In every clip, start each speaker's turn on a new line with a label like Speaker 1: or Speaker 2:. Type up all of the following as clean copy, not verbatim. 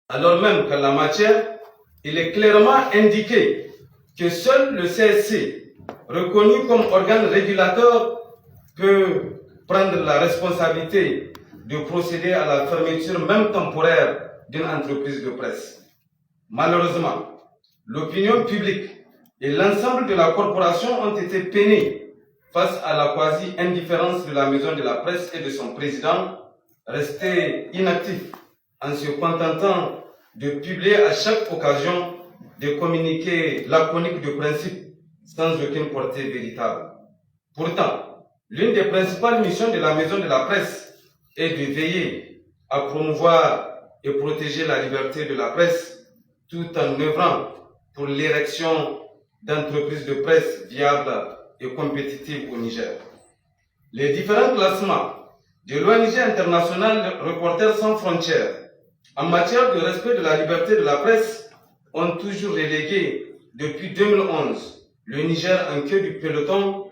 Speaker 1: alors même qu'en la matière, il est clairement indiqué que seul le CSC, reconnu comme organe régulateur, peut prendre la responsabilité de procéder à la fermeture même temporaire d'une entreprise de presse. Malheureusement, l'opinion publique et l'ensemble de la corporation ont été peinés face à la quasi-indifférence de la maison de la presse et de son président, resté inactif en se contentant de publier à chaque occasion des communiqués laconiques de principe sans aucune portée véritable. Pourtant, l'une des principales missions de la maison de la presse est de veiller à promouvoir et protéger la liberté de la presse tout en œuvrant pour l'érection d'entreprises de presse viables et compétitives au Niger. Les différents classements de l'ONG internationale Reporters sans frontières en matière de respect de la liberté de la presse ont toujours relégué depuis 2011 le Niger en queue du peloton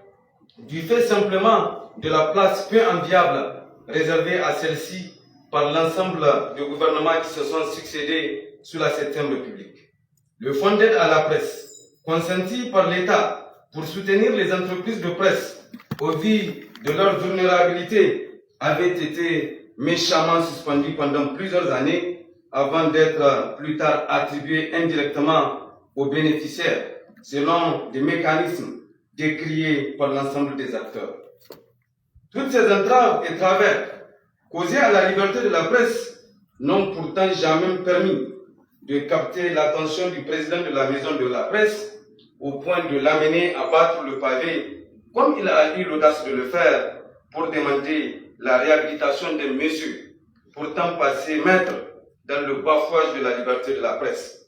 Speaker 1: du fait simplement de la place peu enviable réservée à celle-ci par l'ensemble des gouvernements qui se sont succédés sous la 7e République. Le fonds d'aide à la presse, consenti par l'État pour soutenir les entreprises de presse au vu de leur vulnérabilité, avait été méchamment suspendu pendant plusieurs années avant d'être plus tard attribué indirectement aux bénéficiaires selon des mécanismes décriés par l'ensemble des acteurs. Toutes ces entraves et travers causés à la liberté de la presse n'ont pourtant jamais permis de capter l'attention du président de la maison de la presse au point de l'amener à battre le pavé, comme il a eu l'audace de le faire pour demander la réhabilitation d'un monsieur pourtant passé maître dans le bafouage de la liberté de la presse.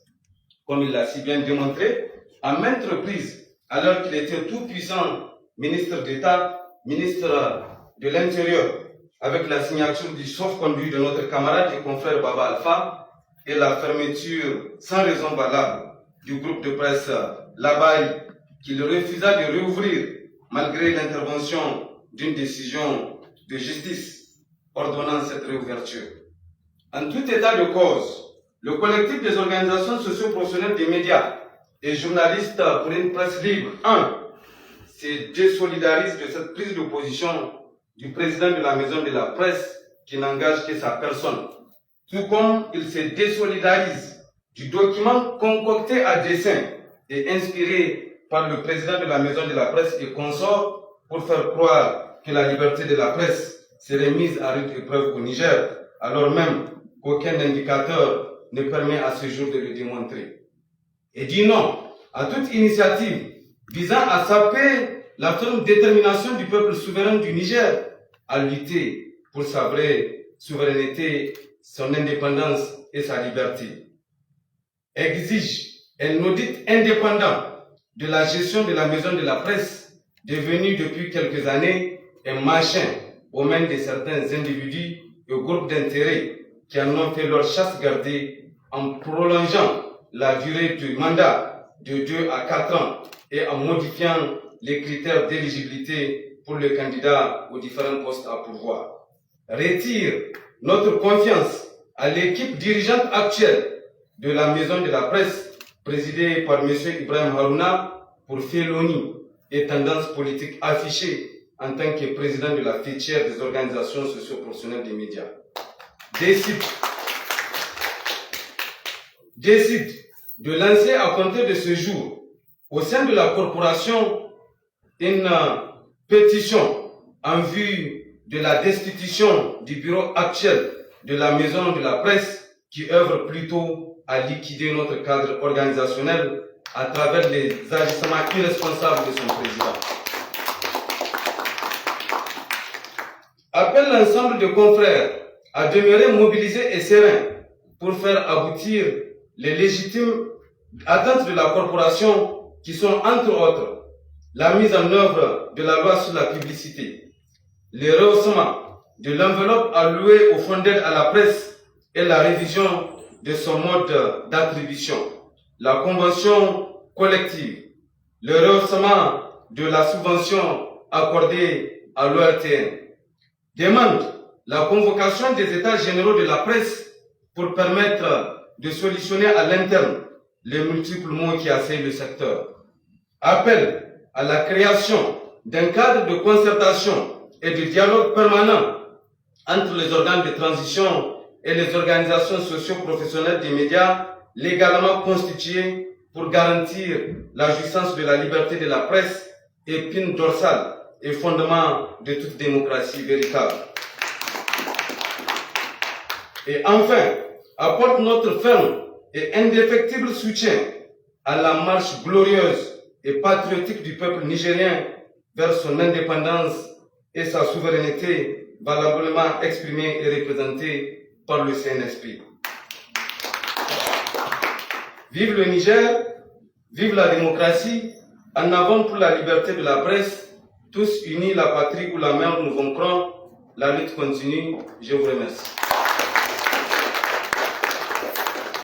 Speaker 1: Comme il l'a si bien démontré, à maintes reprises, alors qu'il était tout-puissant ministre d'État, ministre de l'Intérieur, avec la signature du sauf-conduit de notre camarade et confrère Baba Alpha et la fermeture sans raison valable du groupe de presse Labaye, qu'il refusa de réouvrir malgré l'intervention d'une décision de justice ordonnant cette réouverture. En tout état de cause, le collectif des organisations socio-professionnelles des médias et journalistes pour une presse libre, 1, se désolidarise de cette prise de position du président de la maison de la presse qui n'engage que sa personne, tout comme il se désolidarise du document concocté à dessein et inspiré par le président de la maison de la presse et consorts pour faire croire que la liberté de la presse serait mise à rude épreuve au Niger, alors même qu'aucun indicateur ne permet à ce jour de le démontrer. Et dit non à toute initiative visant à saper la ferme détermination du peuple souverain du Niger à lutter pour sa vraie souveraineté, son indépendance et sa liberté. Exige un audit indépendant de la gestion de la maison de la presse, devenue depuis quelques années un machin aux mains de certains individus et groupes d'intérêt qui en ont fait leur chasse gardée en prolongeant la durée du mandat de 2 à 4 ans et en modifiant les critères d'éligibilité pour le candidat aux différents postes à pourvoir. Retire notre confiance à l'équipe dirigeante actuelle de la maison de la presse, présidée par M. Ibrahim Harouna, pour félonie et tendance politique affichée en tant que président de la fêtière des organisations socio-professionnelles des médias. Décide de lancer à compter de ce jour, au sein de la corporation, une pétition en vue de la destitution du bureau actuel de la maison de la presse qui œuvre plutôt à liquider notre cadre organisationnel à travers les agissements irresponsables de son président. Appelle l'ensemble des confrères à demeurer mobilisés et sereins pour faire aboutir les légitimes attentes de la corporation qui sont entre autres la mise en œuvre de la loi sur la publicité, le rehaussement de l'enveloppe allouée au fonds d'aide à la presse et la révision de son mode d'attribution, la convention collective, le rehaussement de la subvention accordée à l'ORTN, demande la convocation des états généraux de la presse pour permettre de solutionner à l'interne les multiples maux qui assaillent le secteur. Appel à la création d'un cadre de concertation et de dialogue permanent entre les organes de transition et les organisations socio-professionnelles des médias légalement constituées pour garantir la jouissance de la liberté de la presse, épine dorsale et fondement de toute démocratie véritable. Et enfin, apporte notre ferme et indéfectible soutien à la marche glorieuse et patriotique du peuple nigérien vers son indépendance et sa souveraineté valablement exprimée et représentée par le CNSP. Vive le Niger, vive la démocratie, en avant pour la liberté de la presse, tous unis la patrie ou la mer nous vaincrons, la lutte continue, je vous remercie.